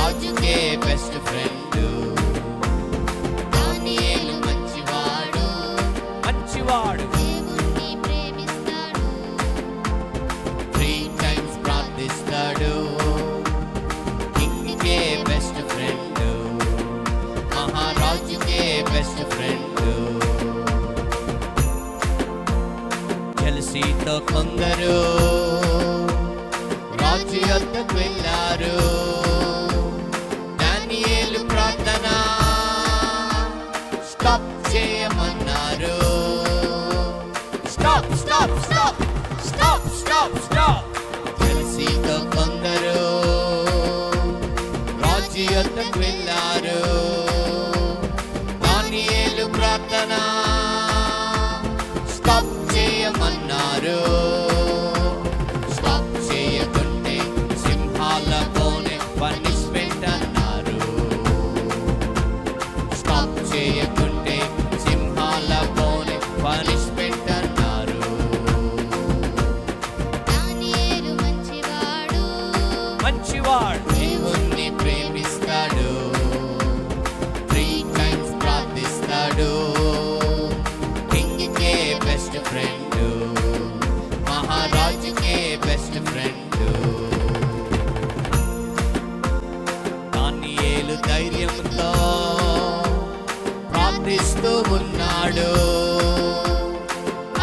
మహారాజుకే best friend. దానియేలు మంచివాడు, మంచివాడు, దేవుణ్ణి ప్రేమిస్తాడు, 3 times ప్రార్థిస్తాడు. కింగ్కే బెస్ట్ ఫ్రెండ్, మహారాజుకే బెస్ట్ ఫ్రెండ్. జెలసీతో కొందరు రాజు యొద్దకు వెళ్ళారు. దానియేలు ప్రార్థన స్టాప్ చేయమన్నారు. Stop stop stop stop stop stop. జెలసీతో కొందరు రాజు యొద్దకు వెళ్ళారు. దానియేలు ప్రార్థన స్టాప్ చేయమన్నారు. స్టాప్ చేయకుంటే సింహాలతోనే పనిష్మెంట్ అన్నారు. స్టాప్ చేయకుంటే సింహాలతోనే పనిష్మెంట్ అన్నారు. దానియేలు మంచివాడు, మంచివాడు, దేవుణ్ణి ప్రేమిస్తాడు, 3 times ప్రార్థిస్తాడు. కింగ్కే బెస్ట్ ఫ్రెండ్, మహారాజుకే బెస్ట్ ఫ్రెండ్. దానియేలు ధైర్యంతో ప్రార్థిస్తూ ఉన్నాడు.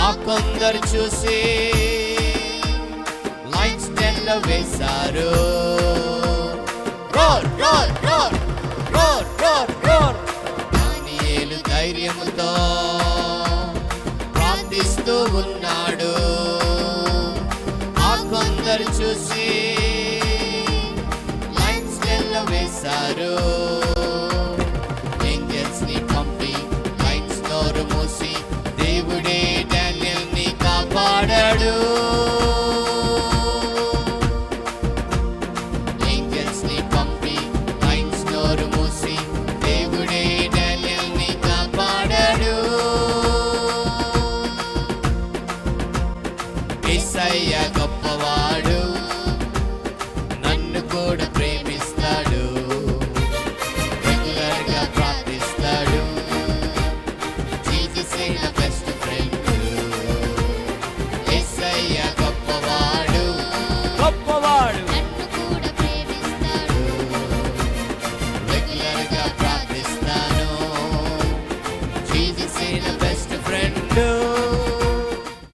ఆ కొందరు చూసి లైన్స్ 10లో వేశారు. Roar roar roar roar roar roar. దానియేలు ధైర్యంతో ప్రార్థిస్తూ ఉన్నాడు. ఆ కొందరు చూసి లైన్స్ 10లో వేశారు.